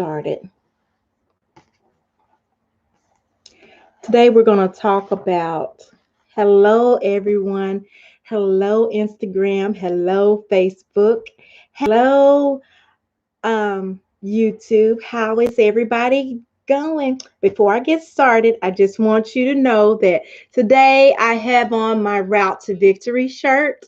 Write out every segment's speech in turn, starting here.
started. Today we're going to talk about hello everyone, hello Instagram, hello Facebook, hello YouTube. How is everybody going? Before I get started, I just want you to know that today I have on my Route to Victory shirt.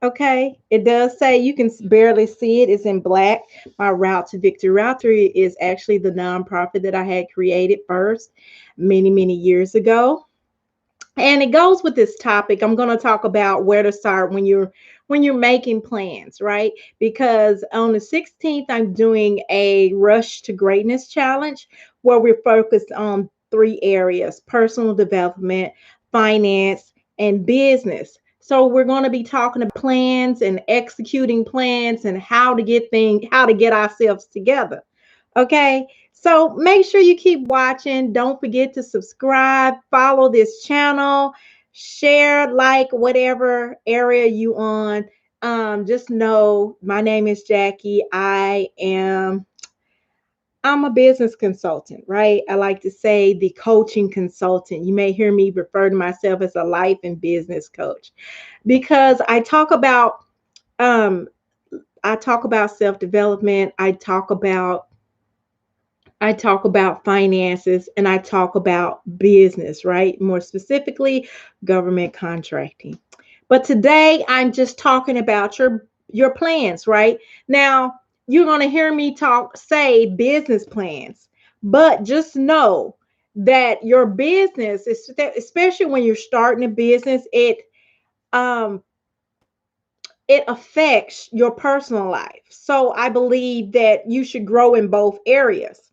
Okay, it does say you can barely see it. It's in black. My Route to Victory. Route to Victory is actually the nonprofit that I had created first many years ago. And it goes with this topic. I'm going to talk about where to start when you're making plans, right? Because on the 16th, I'm doing a Rush to Greatness challenge where we're focused on three areas: personal development, finance, and business. So we're going to be talking about plans and executing plans and how to get ourselves together. Okay. So make sure you keep watching. Don't forget to subscribe, follow this channel, share, like whatever area you on. Just know my name is Jackie. I'm a business consultant, right? I like to say the coaching consultant. You may hear me refer to myself as a life and business coach because um I talk about self-development. I talk about finances, and I talk about business, right? More specifically, government contracting. But today I'm just talking about your plans, right? Now, you're going to hear me say business plans, but just know that your business, especially when you're starting a business, um it affects your personal life. So I believe that you should grow in both areas.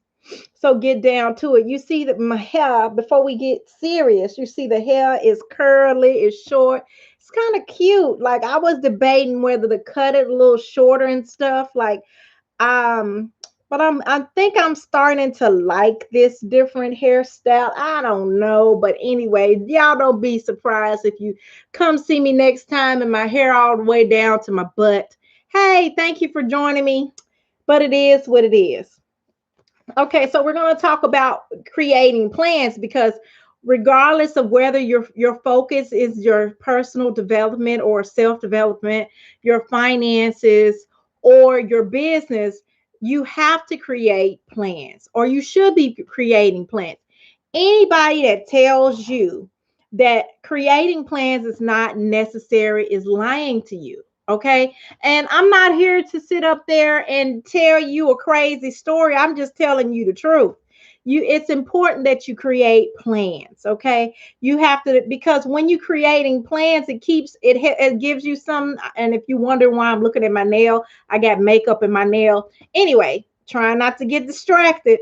So get down to it. You see that my hair, before we get serious, you see the hair is curly, it's short. It's kind of cute. Like I was debating whether to cut it a little shorter and stuff. Um, but I think I'm starting to like this different hairstyle. I don't know. But anyway, y'all don't be surprised if you come see me next time and my hair all the way down to my butt. Hey, thank you for joining me. But it is what it is. Okay, so we're going to talk about creating plans because regardless of whether your focus is your personal development or self-development, your finances or your business, you have to create plans or you should be creating plans. Anybody that tells you that creating plans is not necessary is lying to you. Okay. And I'm not here to sit up there and tell you a crazy story. I'm just telling you the truth. It's important that you create plans. Okay. You have to, because when you're creating plans, it gives you some. And if you wonder why I'm looking at my nail, I got makeup in my nail. Anyway, trying not to get distracted.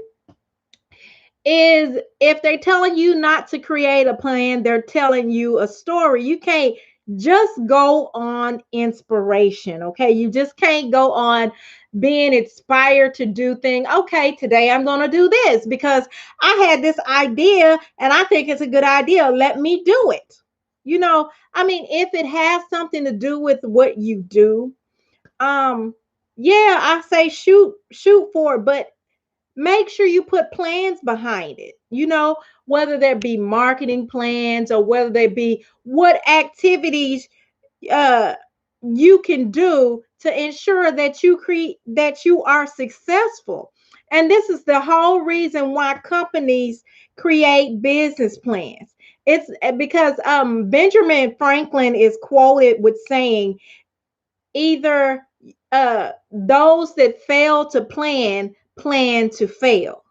Is if they're telling you not to create a plan, they're telling you a story. You can't just go on inspiration, okay? You just can't go on being inspired to do things. Okay, today I'm going to do this because I had this idea and I think it's a good idea. Let me do it. I mean, if it has something to do with what you do, um, yeah, I say shoot for it, but make sure you put plans behind it, whether there be marketing plans or whether there be what activities uh you can do to ensure that you are successful. And this is the whole reason why companies create business plans. It's because Benjamin Franklin is quoted with saying either those that fail to plan to fail.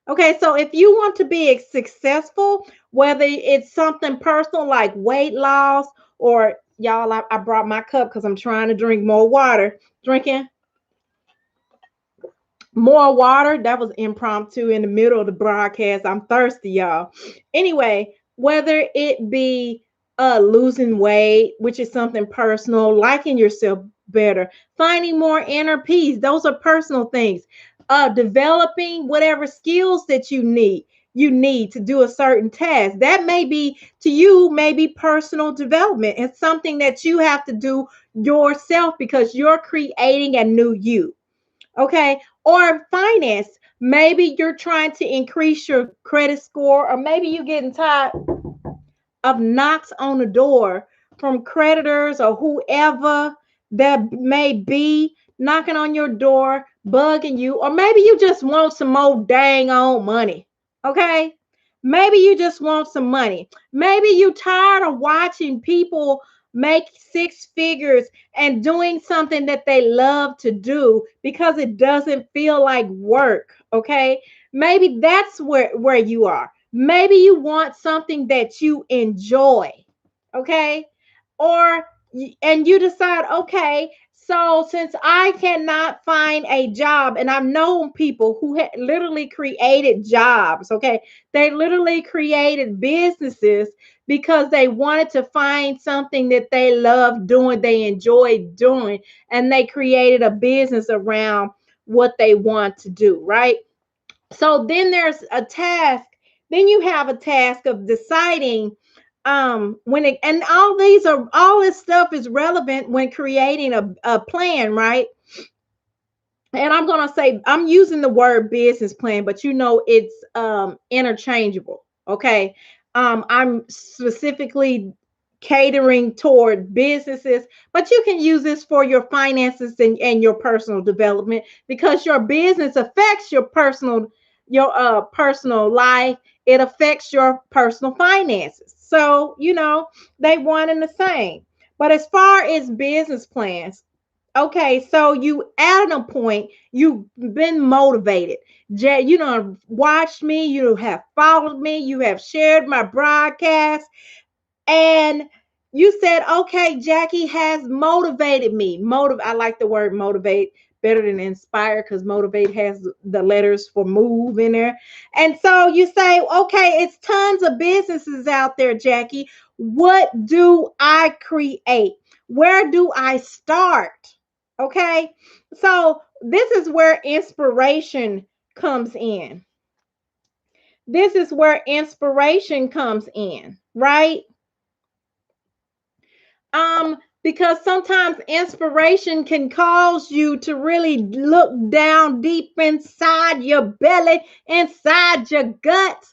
Okay, so if you want to be successful, whether it's something personal like weight loss, or y'all, I brought my cup because I'm trying to drink more water. Drinking more water. That was impromptu in the middle of the broadcast. I'm thirsty, y'all. Anyway, whether it be losing weight, which is something personal, liking yourself better, finding more inner peace. Those are personal things. Developing whatever skills that you need to do a certain task. That may be to you, maybe personal development. It's something that you have to do yourself because you're creating a new you. Okay. Or finance. Maybe you're trying to increase your credit score, or maybe you're getting tired of knocks on the door from creditors or whoever that may be knocking on your door, bugging you, or maybe you just want some more dang on money. Okay? Maybe you just want some money. Maybe you tired of watching people make six figures and doing something that they love to do because it doesn't feel like work. Okay? Maybe that's where you are. Maybe you want something that you enjoy, okay? Or and you decide, okay, so since I cannot find a job, and I've known people who had literally created jobs, okay? They literally created businesses because they wanted to find something that they love doing, they enjoyed doing, and they created a business around what they want to do, right? So then there's a task, then you have a task of deciding when it, and all this stuff is relevant when creating a plan, right? And I'm going to say I'm using the word business plan, but you know it's interchangeable, okay? I'm specifically catering toward businesses, but you can use this for your finances and your personal development, because your business affects your personal life. It affects your personal finances, so you know they one and the same. But as far as business plans, okay, so you at a point, you've been motivated. Jay, you know, watched me, you have followed me, you have shared my broadcast, and you said, okay, Jackie has motivated me. I like the word motivate better than inspire, because motivate has the letters for move in there. And so you say, okay, it's tons of businesses out there, Jackie. What do I create? Where do I start? Okay. So this is where inspiration comes in. This is where inspiration comes in, right? Because sometimes inspiration can cause you to really look down deep inside your belly, inside your gut.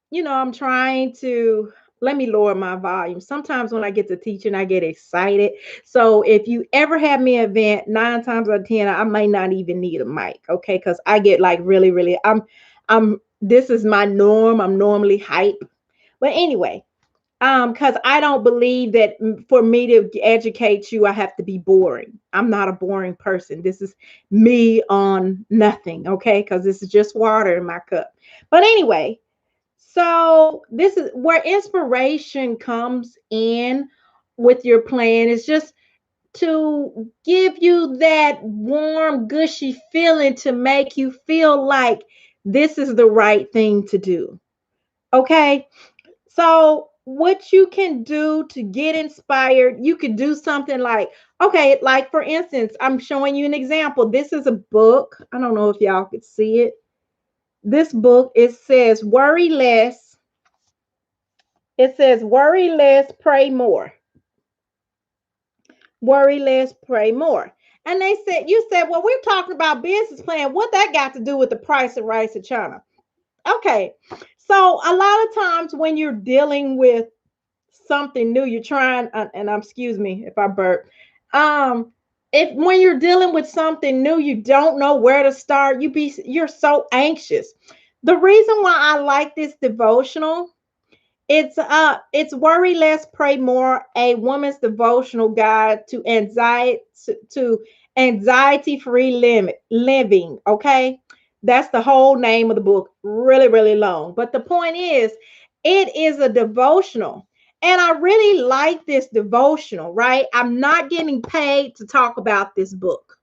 You know, I'm trying to let me lower my volume. Sometimes when I get to teaching, I get excited. So if you ever have me an event, 9 times out of 10, I might not even need a mic, okay? Because I get like really, really, this is my norm. I'm normally hype. But anyway, because I don't believe that for me to educate you, I have to be boring. I'm not a boring person. This is me on nothing, okay? Because this is just water in my cup. But anyway, so this is where inspiration comes in with your plan. It's just to give you that warm, gushy feeling to make you feel like this is the right thing to do. Okay. So, what you can do to get inspired, you could do something like, okay, like for instance, I'm showing you an example. This is a book. I don't know if y'all could see it. This book, it says, worry less. It says, worry less, pray more. Worry less, pray more. And they said, you said, well, we're talking about business plan. What that got to do with the price of rice in China? Okay. So, a lot of times when you're dealing with something new you're trying, and I'm excuse me if I burp, if when you're dealing with something new you don't know where to start, you're so anxious. The reason why I like this devotional, it's worry less, pray more, a woman's devotional guide to anxiety free living. Okay, that's the whole name of the book. Really, really long, but the point is, it is a devotional, and I really like this devotional. Right, I'm not getting paid to talk about this book.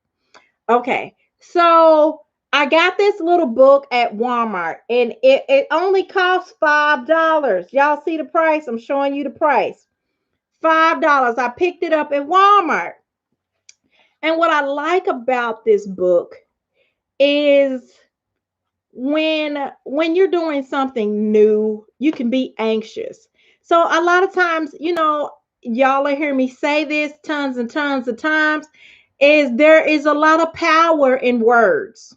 Okay, so I got this little book at Walmart, and it only costs $5. Y'all see the price? I'm showing you the price. $5. I picked it up at Walmart. And what I like about this book is when you're doing something new, you can be anxious. So a lot of times, you know, y'all will hear me say this tons and tons of times, is there is a lot of power in words.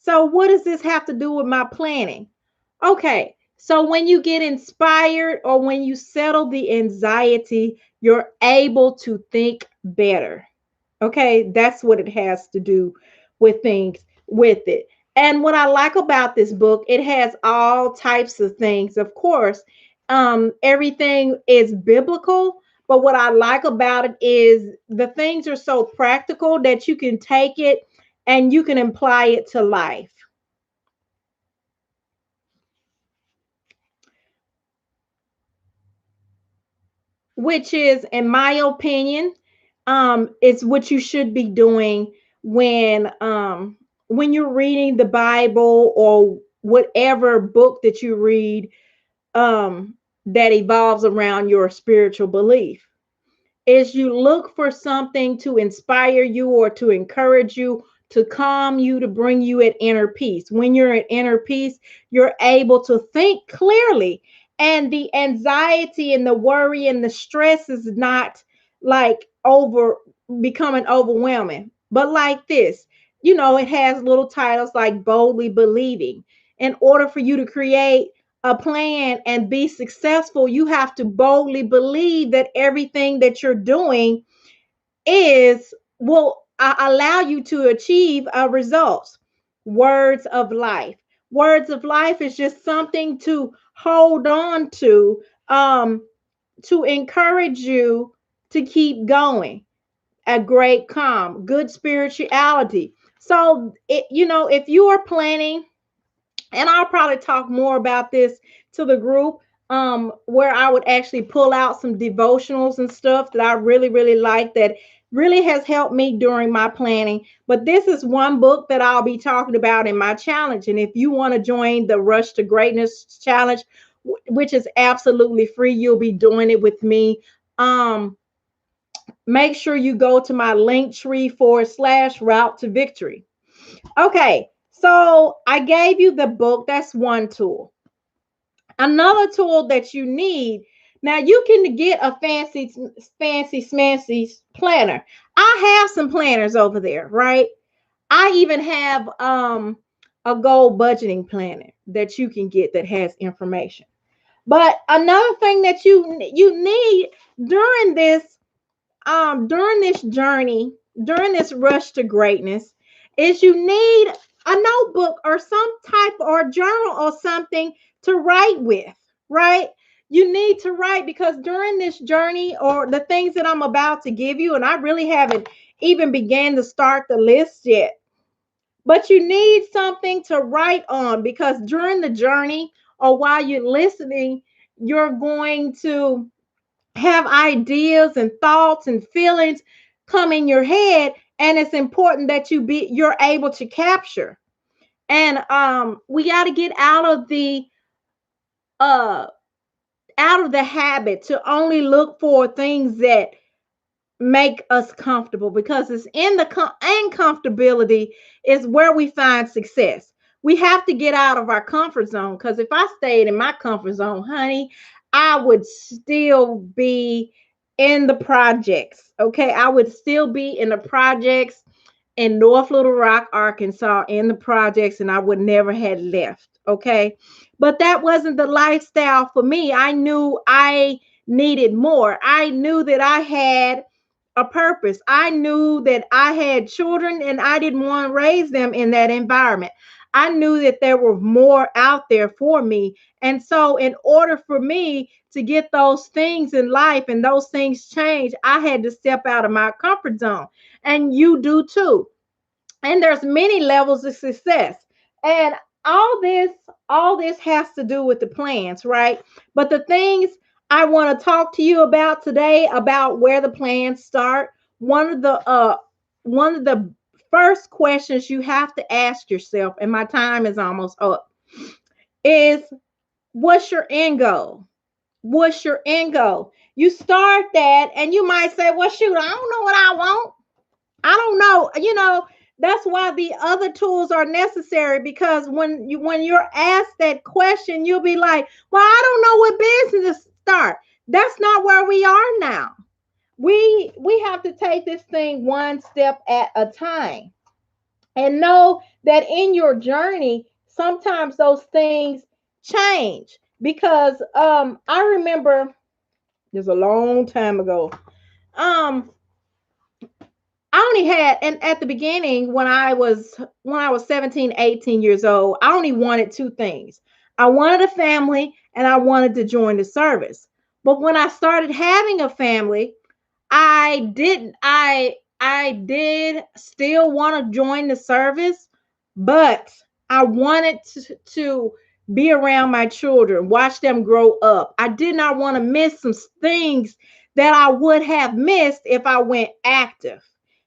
So what does this have to do with my planning? Okay, so when you get inspired or when you settle the anxiety, you're able to think better. Okay, that's what it has to do with things with it. And what I like about this book, it has all types of things. Of course, everything is biblical, but what I like about it is the things are so practical that you can take it and you can apply it to life, which is, in my opinion, it's what you should be doing when you're reading the Bible or whatever book that you read that evolves around your spiritual belief. Is you look for something to inspire you or to encourage you, to calm you, to bring you at inner peace. When you're at inner peace, you're able to think clearly. And the anxiety and the worry and the stress is not like over becoming overwhelming. But like this, it has little titles like Boldly Believing. In order for you to create a plan and be successful, you have to boldly believe that everything that you're doing is will allow you to achieve results. Words of life. Words of life is just something to hold on to encourage you to keep going. A great calm, good spirituality. So, if you are planning, and I'll probably talk more about this to the group, where I would actually pull out some devotionals and stuff that I really really like, that really has helped me during my planning. But this is one book that I'll be talking about in my challenge, and if you want to join the Rush to Greatness challenge, which is absolutely free, you'll be doing it with me. Make sure you go to my Linktree /route to victory. Okay, so I gave you the book. That's one tool. Another tool that you need. Now you can get a fancy smancy planner. I have some planners over there, right? I even have a goal budgeting planner that you can get that has information. But another thing that you need during this journey, during this rush to greatness, is you need a notebook or some type or journal or something to write with, right? You need to write, because during this journey or the things that I'm about to give you, and I really haven't even began to start the list yet, but you need something to write on, because during the journey or while you're listening, you're going to have ideas and thoughts and feelings come in your head, and it's important that you're able to capture. And we got to get uh out of the habit to only look for things that make us comfortable, because it's in the uncomfortability is where we find success. We have to get out of our comfort zone, because if I stayed in my comfort zone, honey, I would still be in the projects. Okay, I would still be in the projects in North Little Rock, Arkansas, in the projects, and I would never had left. Okay, but that wasn't the lifestyle for me. I knew I needed more. I knew that I had a purpose. I knew that I had children and I didn't want to raise them in that environment. I knew that there were more out there for me. And so, in order for me to get those things in life and those things change, I had to step out of my comfort zone. And you do too. And there's many levels of success. And all this all this has to do with the plans, right? But the things I want to talk to you about today, about where the plans start, one of the first questions you have to ask yourself, and my time is almost up, is, what's your end goal? What's your end goal? You start that and you might say, well, shoot, I don't know what I want. I don't know. That's why the other tools are necessary, because when you're asked that question, you'll be like, "Well, I don't know what business to start." That's not where we are now. We have to take this thing one step at a time. And know that in your journey, sometimes those things change. Because I remember there's a long time ago. Um, I only had, and at the beginning when I was 17, 18 years old, I only wanted two things. I wanted a family and I wanted to join the service. But when I started having a family, I did still want to join the service, but I wanted to be around my children, watch them grow up. I did not want to miss some things that I would have missed if I went active,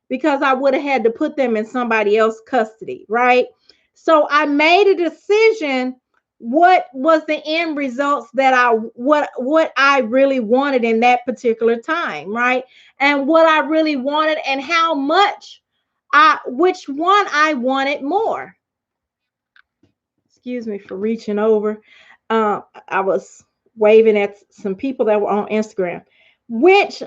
because I would have had to put them in somebody else's custody, right? So I made a decision what was the end results that what I really wanted in that particular time, right? And what I really wanted and how much I which one I wanted more. Excuse me for reaching over. I was waving at some people that were on Instagram. What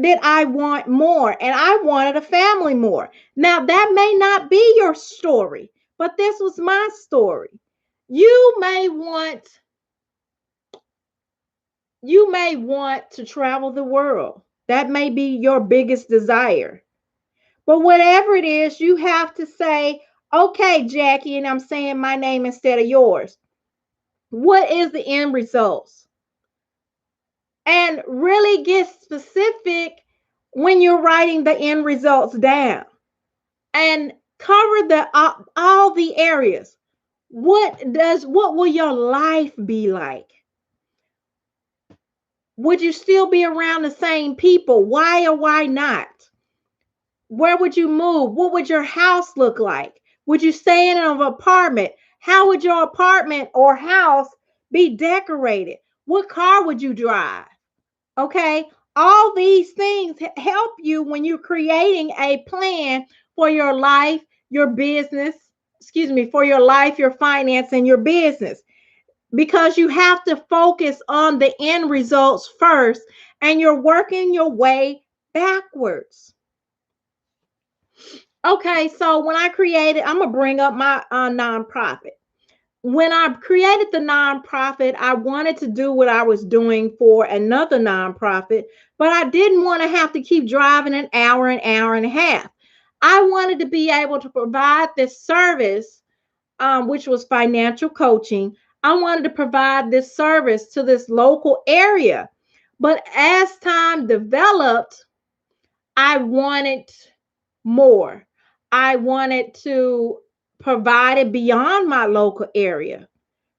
did I want more? And I wanted a family more. Now, that may not be your story, but this was my story. You may want you may want to travel the world. That may be your biggest desire. But whatever it is, you have to say, okay, Jackie, and I'm saying my name instead of yours. What is the end results? And really get specific when you're writing the end results down, and cover the all the areas. What will your life be like? Would you still be around the same people? Why or why not? Where would you move? What would your house look like? Would you stay in an apartment? How would your apartment or house be decorated? What car would you drive? Okay. All these things help you when you're creating a plan for your life, your business, excuse me, for your life, your finance, and your business. Because you have to focus on the end results first, and you're working your way backwards. Okay, so when I created, I'm gonna bring up my nonprofit. When I created the nonprofit, I wanted to do what I was doing for another nonprofit, but I didn't want to have to keep driving an hour and a half. I wanted to be able to provide this service, which was financial coaching. I wanted to provide this service to this local area. But as time developed, I wanted more. I wanted to provide it beyond my local area,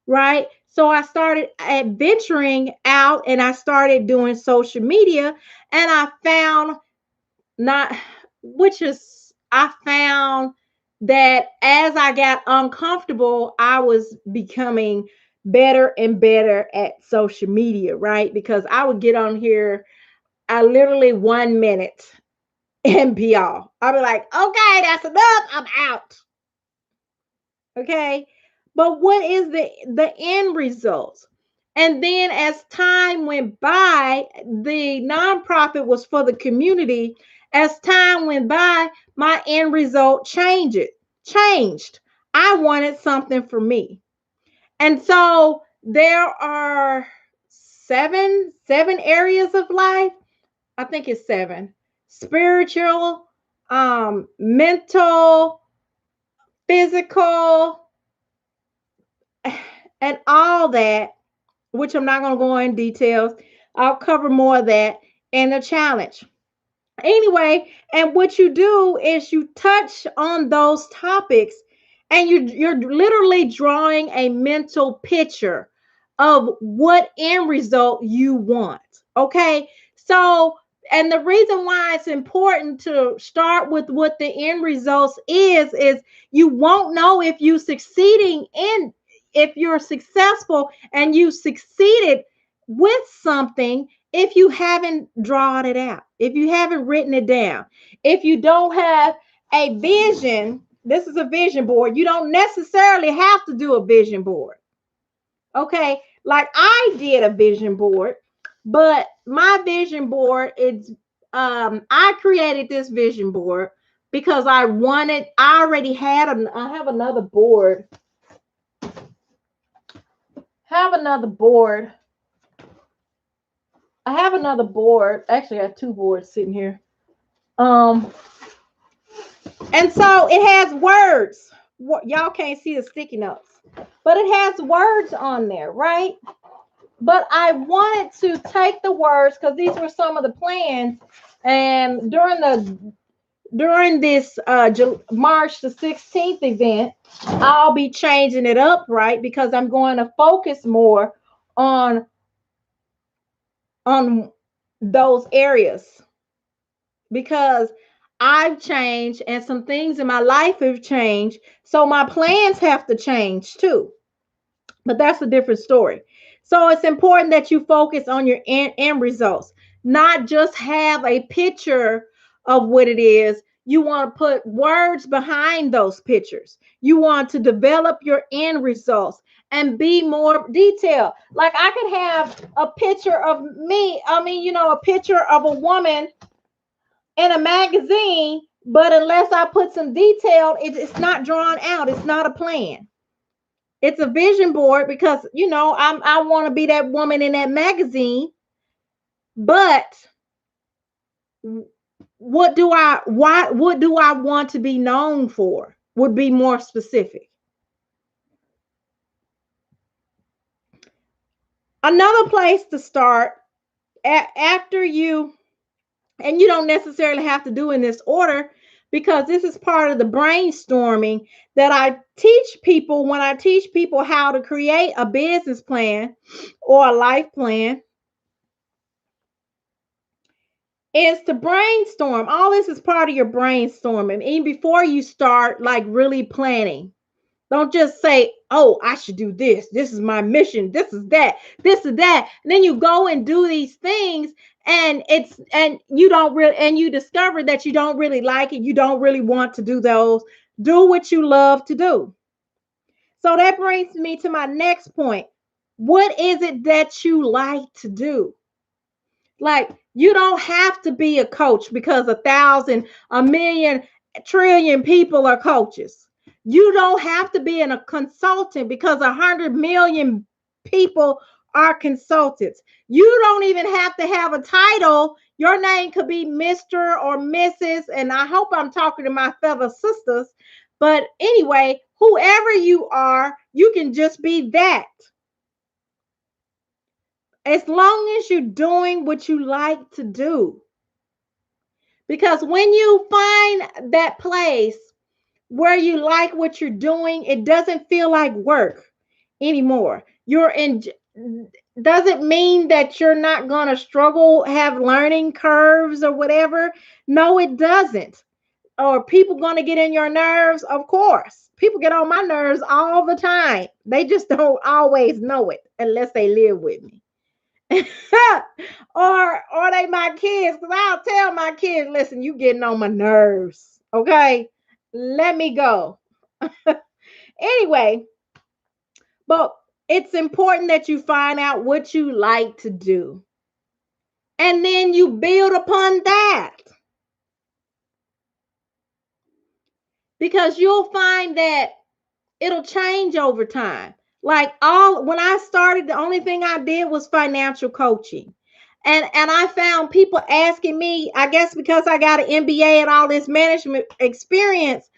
right? So I started adventuring out and I started doing social media, and I found not, which is, I found that as I got uncomfortable, I was becoming better and better at social media, right? Because I would get on here, I literally 1 minute NPR. I'll be like, okay, that's enough. I'm out. Okay. But what is the end results? And then as time went by, the nonprofit was for the community. As time went by, my end result changed. I wanted something for me. And so there are seven areas of life. I think it's seven: spiritual, mental, physical, and all that, which I'm not going to go in details. I'll cover more of that in the challenge. Anyway, and what you do is you touch on those topics, and you're literally drawing a mental picture of what end result you want. Okay. So, and the reason why it's important to start with what the end results is you won't know if you succeeding in if you're successful and you succeeded with something if you haven't drawn it out, if you haven't written it down, if you don't have a vision. This is a vision board. You don't necessarily have to do a vision board. Okay. Like I did a vision board, but my vision board is I created this vision board because I already had, I have another board. I have another board. Actually, I have two boards sitting here. And so it has words. Y'all can't see the sticky notes, but it has words on there, right? But I wanted to take the words because these were some of the plans. And during this March the 16th event, I'll be changing it up, right? Because I'm going to focus more on those areas, because I've changed and some things in my life have changed. So my plans have to change too. But that's a different story. So it's important that you focus on your end results, not just have a picture of what it is. You want to put words behind those pictures. You want to develop your end results and be more detailed. Like I could have a picture of me, a picture of a woman in a magazine, but unless I put some detail, it's not drawn out. It's not a plan. It's a vision board because I want to be that woman in that magazine. But what do I want to be known for? Would be more specific. Another place to start after you, and you don't necessarily have to do in this order, because this is part of the brainstorming that I teach people when I teach people how to create a business plan or a life plan, is to brainstorm. All this is part of your brainstorming. Even before you start like really planning. Don't just say, oh, I should do this. This is my mission. This is that. This is that. And then you go and do these things, and you discover that you don't really like it. You don't really want to do those. Do what you love to do. So that brings me to my next point. What is it that you like to do? Like, you don't have to be a coach because 1,000, a million, a trillion people are coaches. You don't have to be a consultant because 100 million people are consultants. You don't even have to have a title. Your name could be Mr. or Mrs. And I hope I'm talking to my fellow sisters. But anyway, whoever you are, you can just be that. As long as you're doing what you like to do. Because when you find that place where you like what you're doing, it doesn't feel like work anymore. Doesn't mean that you're not going to struggle, have learning curves or whatever. No, it doesn't. Or people going to get in your nerves? Of course. People get on my nerves all the time. They just don't always know it unless they live with me. or they my kids, because I'll tell my kids, listen, you getting on my nerves. Okay. Let me go. Anyway, but it's important that you find out what you like to do. And then you build upon that. Because you'll find that it'll change over time. Like when I started, the only thing I did was financial coaching. And I found people asking me, I guess because I got an MBA and all this management experience.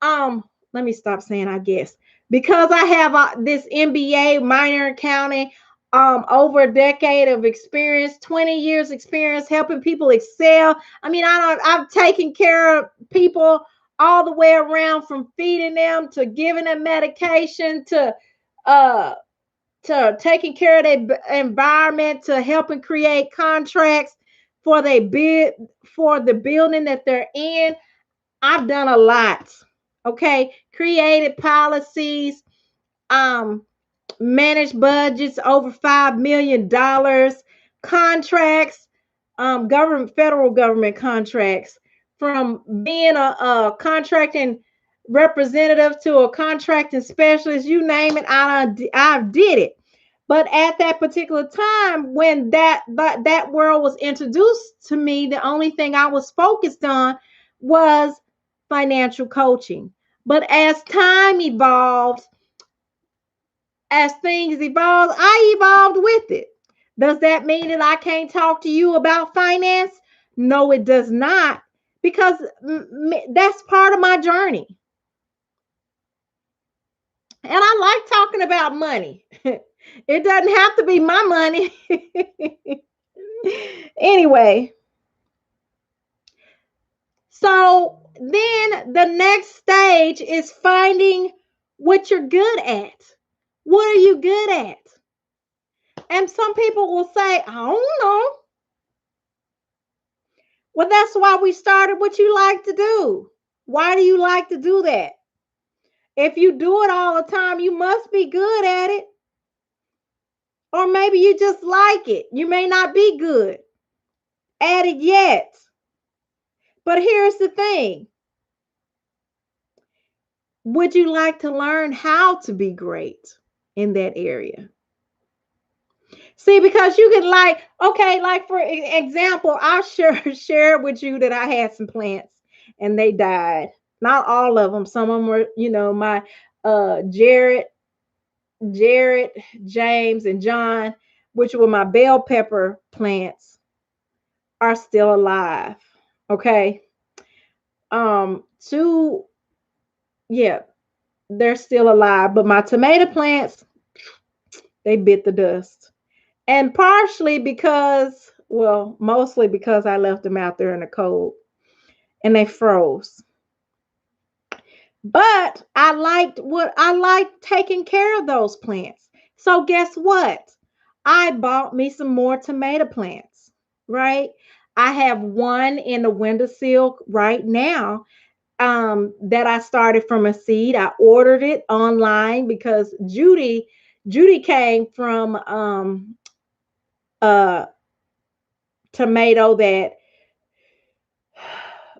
Let me stop saying I guess. Because I have this MBA, minor accounting, over a decade of experience, 20 years experience helping people excel. I mean, I've taken care of people all the way around, from feeding them to giving them medication to taking care of their environment, to helping create contracts for for the building that they're in. I've done a lot. Okay, created policies, managed budgets over $5 million, contracts, federal government contracts, from being a contracting representative to a contracting specialist, you name it, I did it. But at that particular time, when that world was introduced to me, the only thing I was focused on was financial coaching. But as time evolves, as things evolve, I evolved with it. Does that mean that I can't talk to you about finance? No, it does not, because that's part of my journey. And I like talking about money. It doesn't have to be my money. Anyway, so then the next stage is finding what you're good at. What are you good at? And some people will say, I don't know. Well, that's why we started what you like to do. Why do you like to do that? If you do it all the time, you must be good at it. Or maybe you just like it. You may not be good at it yet. But here's the thing. Would you like to learn how to be great in that area? See, because you can like for example, I'll share with you that I had some plants and they died. Not all of them. Some of them were, my Jared, James, and John, which were my bell pepper plants, are still alive. Okay. Two, yeah, they're still alive, but my tomato plants, they bit the dust. And partially because, well, mostly because I left them out there in the cold and they froze. But I liked taking care of those plants. So guess what? I bought me some more tomato plants, right? I have one in the windowsill right now, that I started from a seed. I ordered it online because Judy came from a tomato that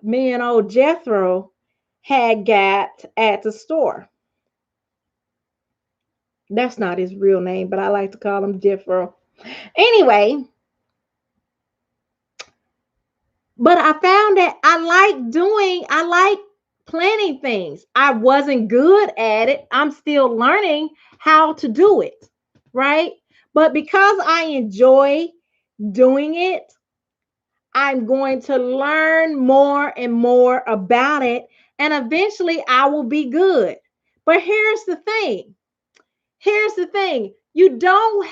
me and old Jethro had got at the store. That's not his real name, but I like to call him Jethro. Anyway, but I found that I like planning things. I wasn't good at it. I'm still learning how to do it, right? But because I enjoy doing it, I'm going to learn more and more about it, and eventually I will be good. But here's the thing. Here's the thing. A you don't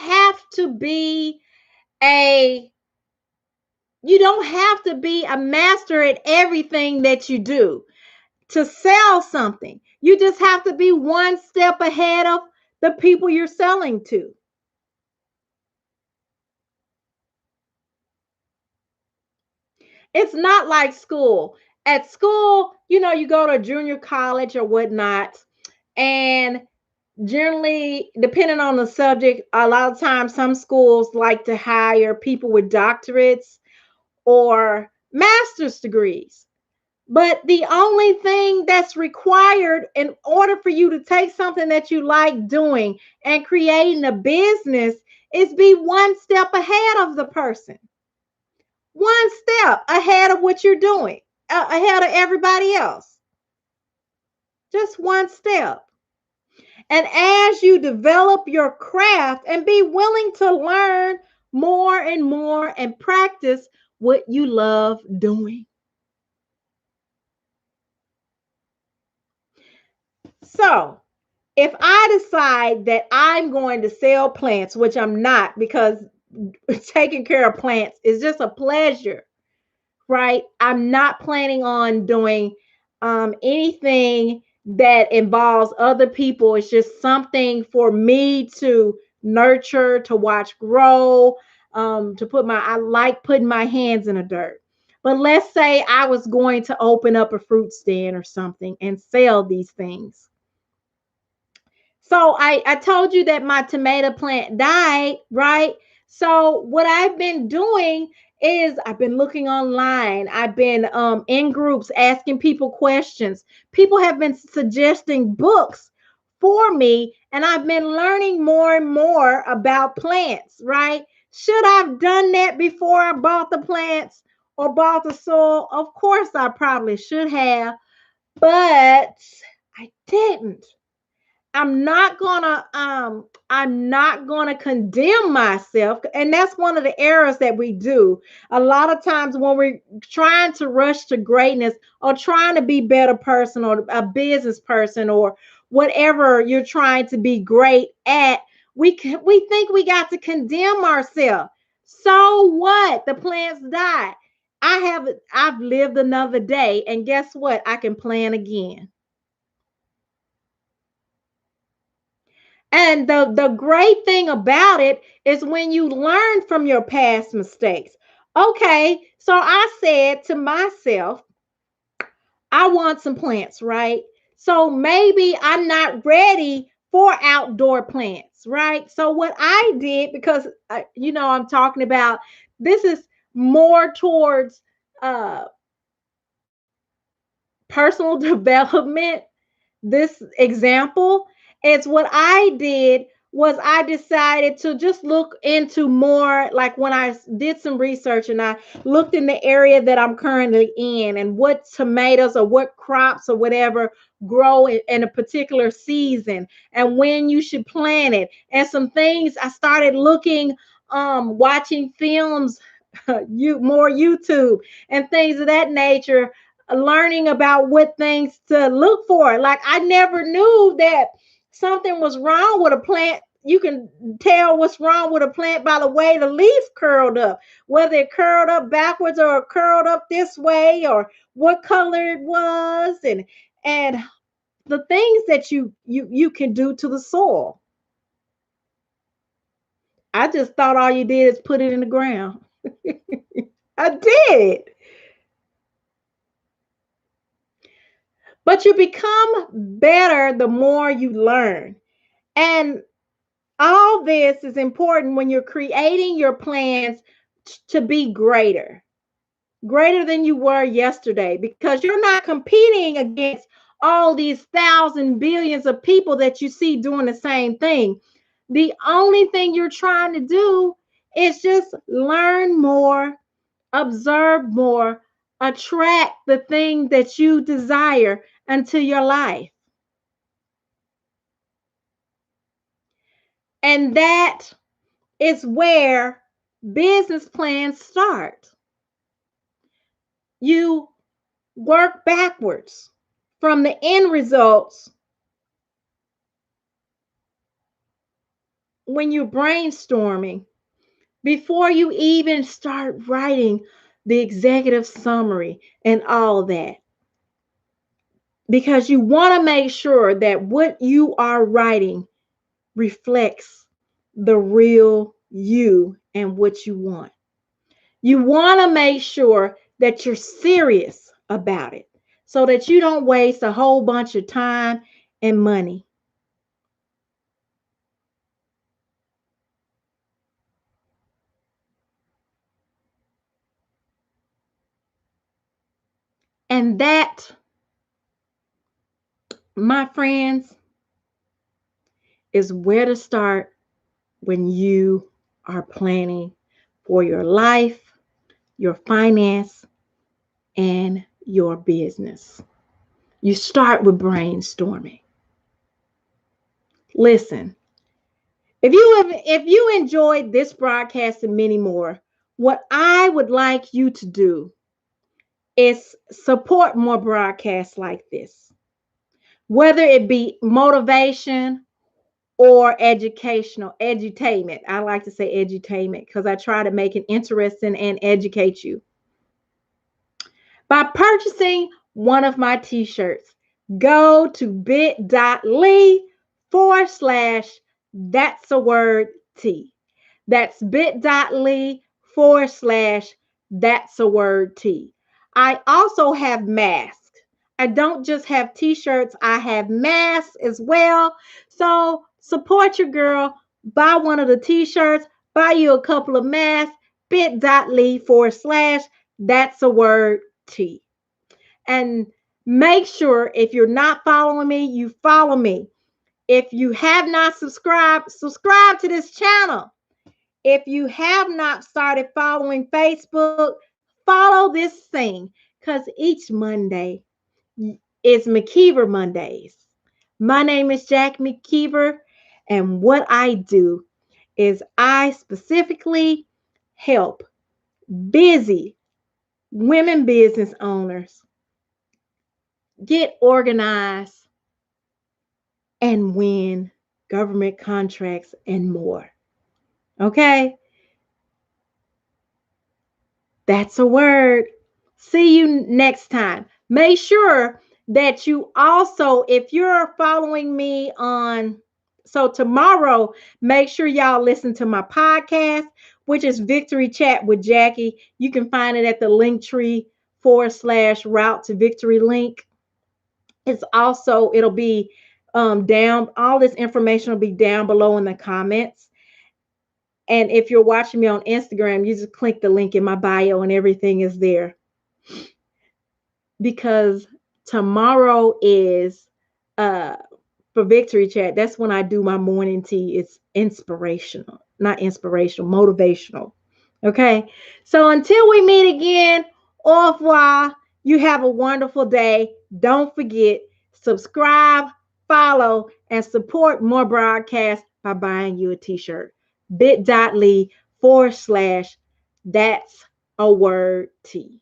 have to be a master at everything that you do to sell something. You just have to be one step ahead of the people you're selling to. It's not like school. At school, you go to junior college or whatnot, and generally, depending on the subject, a lot of times some schools like to hire people with doctorates or master's degrees. But the only thing that's required in order for you to take something that you like doing and creating a business is be one step ahead of the person. One step ahead of what you're doing, ahead of everybody else. Just one step. And as you develop your craft and be willing to learn more and more and practice what you love doing. So, if I decide that I'm going to sell plants, which I'm not, because taking care of plants is just a pleasure, right? I'm not planning on doing anything that involves other people. It's just something for me to nurture, to watch grow, I like putting my hands in the dirt. But let's say I was going to open up a fruit stand or something and sell these things. So I told you that my tomato plant died, right? So what I've been doing is I've been looking online. I've been in groups asking people questions. People have been suggesting books for me, and I've been learning more and more about plants, right? Should I've done that before I bought the plants or bought the soil? Of course, I probably should have. But I didn't. I'm not gonna condemn myself. And that's one of the errors that we do. A lot of times when we're trying to rush to greatness or trying to be a better person or a business person or whatever you're trying to be great at, we think we got to condemn ourselves. So what? The plants died. I've lived another day, and guess what? I can plan again. And the great thing about it is when you learn from your past mistakes. Okay, so I said to myself, I want some plants, right? So maybe I'm not ready for outdoor plants, right? So what I did, because I'm talking about, this is more towards uh personal development. This example is what I did was I decided to just look into more, like when I did some research and I looked in the area that I'm currently in and what tomatoes or what crops or whatever grow in a particular season and when you should plant it and some things. I started looking, watching films, more YouTube and things of that nature, learning about what things to look for. Like I never knew that something was wrong with a plant. You can tell what's wrong with a plant by the way the leaf curled up, whether it curled up backwards or curled up this way, or what color it was, and the things that you can do to the soil. I just thought all you did is put it in the ground. I did. But you become better the more you learn. And all this is important when you're creating your plans to be greater than you were yesterday, because you're not competing against all these thousand billions of people that you see doing the same thing. The only thing you're trying to do is just learn more, observe more, attract the thing that you desire into your life. And that is where business plans start. You work backwards from the end results when you're brainstorming before you even start writing the executive summary and all that. Because you want to make sure that what you are writing reflects the real you and what you want. You want to make sure that you're serious about it so that you don't waste a whole bunch of time and money. And that, my friends, is where to start when you are planning for your life, your finance, and your business. You start with brainstorming. Listen, if you enjoyed this broadcast and many more, what I would like you to do is support more broadcasts like this, whether it be motivation or educational, edutainment. I like to say edutainment because I try to make it interesting and educate you. By purchasing one of my t-shirts, go to bit.ly forward slash that's a word T. That's bit.ly forward slash that's a word T. I also have masks. I don't just have t-shirts, I have masks as well. So support your girl. Buy one of the t-shirts, buy you a couple of masks, bit.ly forward slash that's a word T. And make sure if you're not following me, you follow me. If you have not subscribed, subscribe to this channel. If you have not started following Facebook, follow this thing, because each Monday is McKeever Mondays. My name is Jack McKeever, and what I do is I specifically help busy women business owners get organized and win government contracts and more. Okay? That's a word. See you next time. Make sure that you also, if you're following me on, so tomorrow, make sure y'all listen to my podcast, which is Victory Chat with Jackie. You can find it at the Linktree /route to victory link. It's also, it'll be down, all this information will be down below in the comments. And if you're watching me on Instagram, you just click the link in my bio and everything is there. Because tomorrow is for Victory Chat. That's when I do my morning tea. It's inspirational, not inspirational, motivational. Okay. So until we meet again, au revoir. You have a wonderful day. Don't forget, subscribe, follow, and support more broadcasts by buying you a t-shirt. bit.ly/that's a word tea.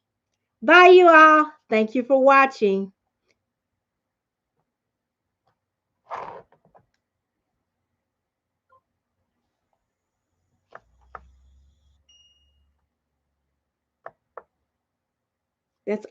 Bye, you all. Thank you for watching. That's